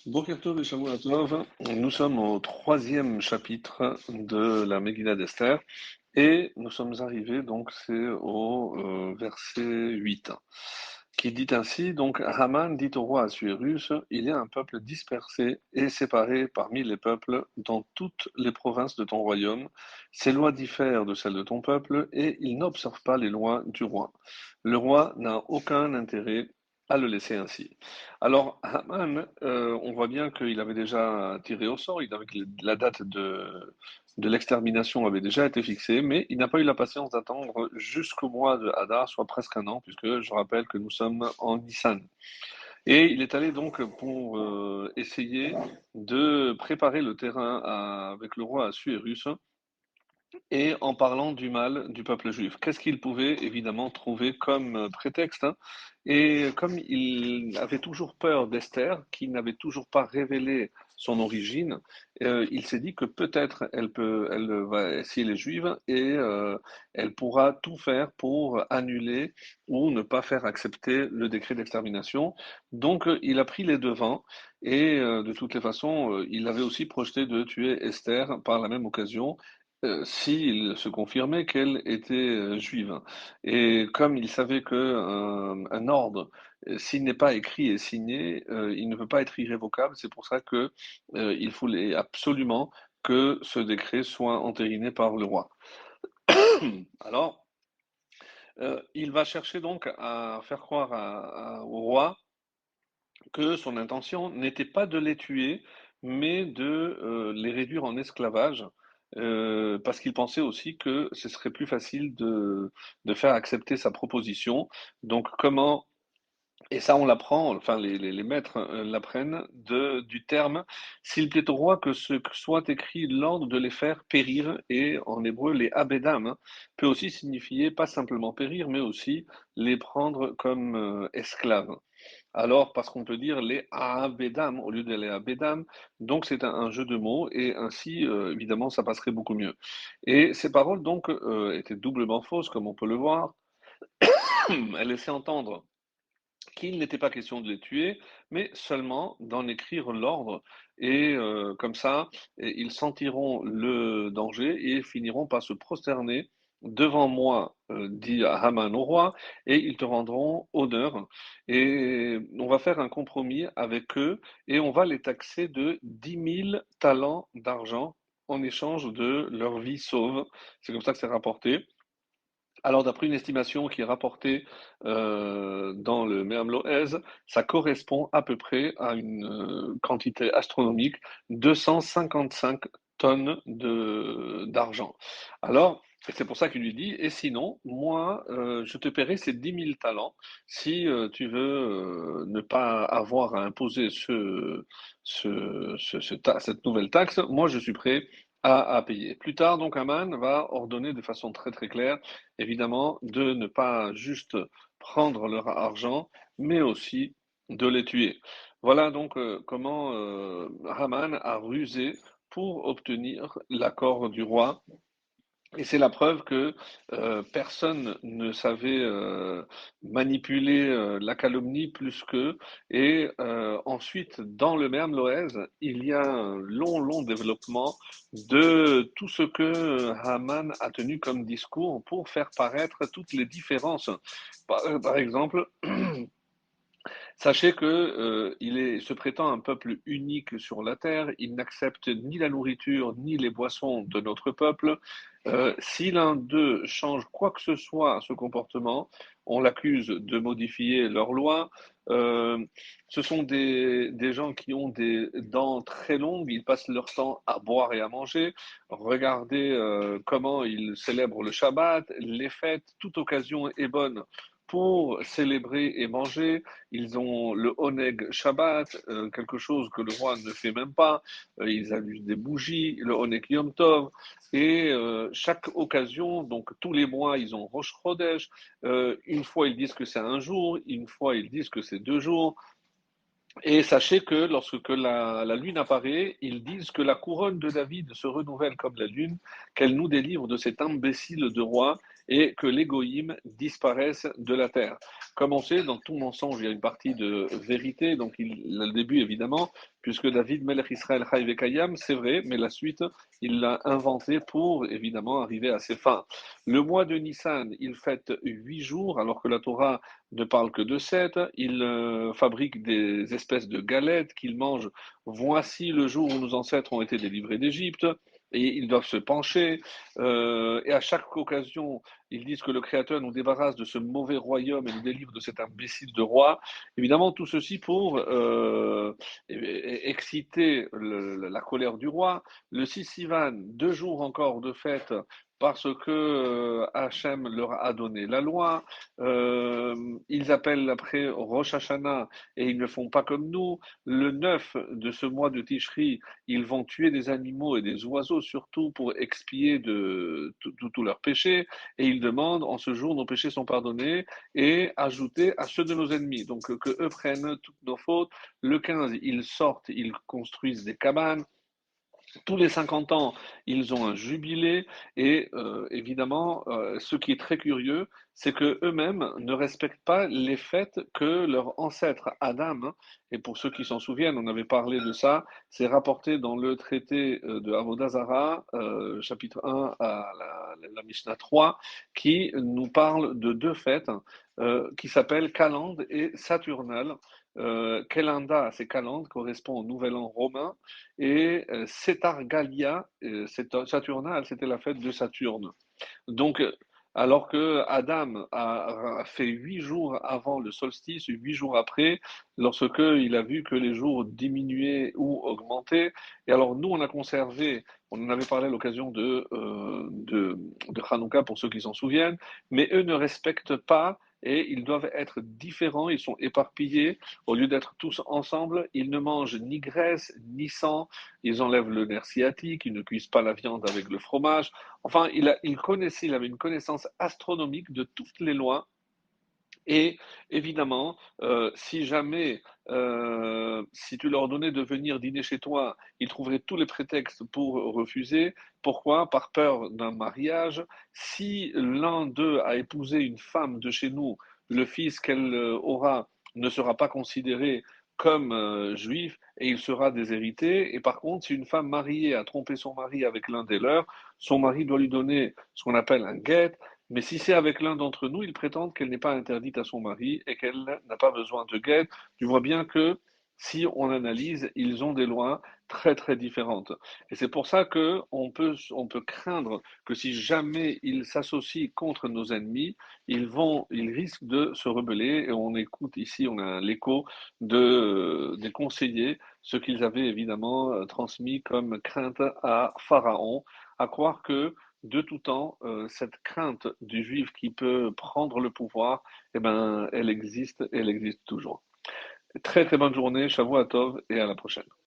Boker Tov et Shavua Tov, nous sommes au troisième chapitre de la Megillah d'Esther et nous sommes arrivés, donc c'est au verset 8, qui dit ainsi, donc Haman dit au roi Assuérus, il y a un peuple dispersé et séparé parmi les peuples dans toutes les provinces de ton royaume, ses lois diffèrent de celles de ton peuple et ils n'observent pas les lois du roi. Le roi n'a aucun intérêt à le laisser ainsi. Alors, Haman, on voit bien qu'il avait déjà tiré au sort, la date de l'extermination avait déjà été fixée, mais il n'a pas eu la patience d'attendre jusqu'au mois de Hadar, soit presque un an, puisque je rappelle que nous sommes en Nissan. Et il est allé donc pour essayer de préparer le terrain avec le roi Assuérus et en parlant du mal du peuple juif. Qu'est-ce qu'il pouvait évidemment trouver comme prétexte, hein? Et comme il avait toujours peur d'Esther, qui n'avait toujours pas révélé son origine, il s'est dit que peut-être elle va, si elle est juive, et elle pourra tout faire pour annuler ou ne pas faire accepter le décret d'extermination. Donc il a pris les devants et de toutes les façons, il avait aussi projeté de tuer Esther par la même occasion s'il se confirmait qu'elle était juive. Et comme il savait que un ordre, s'il n'est pas écrit et signé, il ne peut pas être irrévocable. C'est pour ça que il voulait absolument que ce décret soit entériné par le roi. Alors, il va chercher donc à faire croire au roi que son intention n'était pas de les tuer, mais de les réduire en esclavage, parce qu'il pensait aussi que ce serait plus facile de faire accepter sa proposition. Donc comment et ça, on l'apprend, enfin les maîtres l'apprennent du terme s'il plaît au roi que ce que soit écrit l'ordre de les faire périr, et en hébreu, les abedam, hein, peut aussi signifier pas simplement périr, mais aussi les prendre comme esclaves. Alors, parce qu'on peut dire les Abedam au lieu de les Abedam, donc c'est un jeu de mots, et ainsi, évidemment, ça passerait beaucoup mieux. Et ces paroles, donc, étaient doublement fausses, comme on peut le voir. Elles laissaient entendre qu'il n'était pas question de les tuer, mais seulement d'en écrire l'ordre, et comme ça, ils sentiront le danger et finiront par se prosterner devant moi, dit Haman au roi, et ils te rendront honneur. Et on va faire un compromis avec eux, et on va les taxer de 10 000 talents d'argent en échange de leur vie sauve. C'est comme ça que c'est rapporté. Alors, d'après une estimation qui est rapportée dans le Me'am Lo'ez, ça correspond à peu près à une quantité astronomique, 255 tonnes d'argent. Alors, et c'est pour ça qu'il lui dit, et sinon, moi, je te paierai ces 10 000 talents si tu veux ne pas avoir à imposer cette nouvelle taxe. Moi, je suis prêt à payer. Plus tard, donc, Haman va ordonner de façon très très claire évidemment, de ne pas juste prendre leur argent, mais aussi de les tuer. Voilà donc comment Haman a rusé pour obtenir l'accord du roi. Et c'est la preuve que personne ne savait manipuler la calomnie plus qu'eux. Et ensuite, dans le Me'am Lo'ez, il y a un long, long développement de tout ce que Haman a tenu comme discours pour faire paraître toutes les différences. Par exemple, sachez que il se prétend un peuple unique sur la terre. Il n'accepte ni la nourriture ni les boissons de notre peuple. Si l'un d'eux change quoi que ce soit à ce comportement, on l'accuse de modifier leurs lois. Euh, Ce sont des gens qui ont des dents très longues. Ils passent leur temps à boire et à manger. Regardez comment ils célèbrent le Shabbat, les fêtes. Toute occasion est bonne pour célébrer et manger. Ils ont le Oneg Shabbat, quelque chose que le roi ne fait même pas. Ils allument des bougies, le Oneg Yom Tov. Et chaque occasion, donc tous les mois, ils ont Rosh Chodesh. Une fois, ils disent que c'est un jour. Une fois, ils disent que c'est 2 jours. Et sachez que lorsque la lune apparaît, ils disent que la couronne de David se renouvelle comme la lune, qu'elle nous délivre de cet imbécile de roi et que les goïms disparaissent de la terre. Comme on sait, dans tout mensonge, il y a une partie de vérité, donc le début évidemment, puisque David Melech Israël Chai Vekayam, c'est vrai, mais la suite, il l'a inventé pour évidemment arriver à ses fins. Le mois de Nissan, il fête 8 jours, alors que la Torah ne parle que de 7. Il fabrique des espèces de galettes qu'il mange. Voici le jour où nos ancêtres ont été délivrés d'Égypte. Et ils doivent se pencher. Et à chaque occasion, ils disent que le Créateur nous débarrasse de ce mauvais royaume et nous délivre de cet imbécile de roi. Évidemment, tout ceci pour exciter la colère du roi. Le 6 Sivan, 2 jours encore de fête parce que Hachem leur a donné la loi. Ils appellent après Rosh Hashanah et ils ne font pas comme nous. Le 9 de ce mois de Tishri, ils vont tuer des animaux et des oiseaux surtout pour expier de tous leurs péchés. Et ils demandent, en ce jour, nos péchés sont pardonnés et ajoutés à ceux de nos ennemis. Donc que eux prennent toutes nos fautes. Le 15, ils sortent, ils construisent des cabanes. Tous les 50 ans, ils ont un jubilé et évidemment, ce qui est très curieux, c'est que eux-mêmes ne respectent pas les fêtes que leur ancêtre Adam, hein, et pour ceux qui s'en souviennent, on avait parlé de ça, c'est rapporté dans le traité de Avodah Zarah, chapitre 1 à la Mishnah 3, qui nous parle de deux fêtes qui s'appellent Calende et Saturnale. Kelanda, c'est Calende, correspond au Nouvel An romain, et Cetargalia, Saturnale, c'était la fête de Saturne. Donc, alors que Adam a fait 8 jours avant le solstice, 8 jours après, lorsque il a vu que les jours diminuaient ou augmentaient, et alors nous on a conservé, on en avait parlé à l'occasion de Hanouka pour ceux qui s'en souviennent, mais eux ne respectent pas et ils doivent être différents, ils sont éparpillés, au lieu d'être tous ensemble, ils ne mangent ni graisse ni sang, ils enlèvent le nerf sciatique, ils ne cuisent pas la viande avec le fromage. Enfin, il avait une connaissance astronomique de toutes les lois. Et évidemment, si jamais, si tu leur donnais de venir dîner chez toi, ils trouveraient tous les prétextes pour refuser. Pourquoi? Par peur d'un mariage. Si l'un d'eux a épousé une femme de chez nous, le fils qu'elle aura ne sera pas considéré comme juif et il sera déshérité. Et par contre, si une femme mariée a trompé son mari avec l'un des leurs, son mari doit lui donner ce qu'on appelle un guet, mais si c'est avec l'un d'entre nous, ils prétendent qu'elle n'est pas interdite à son mari et qu'elle n'a pas besoin de guet. Tu vois bien que si on analyse, ils ont des lois très très différentes. Et c'est pour ça que on peut craindre que si jamais ils s'associent contre nos ennemis, ils risquent de se rebeller. Et on écoute ici, on a l'écho des conseillers, ce qu'ils avaient évidemment transmis comme crainte à Pharaon, à croire que de tout temps, cette crainte du juif qui peut prendre le pouvoir, eh ben, elle existe et elle existe toujours. Très très bonne journée, Shavuot Tov et à la prochaine.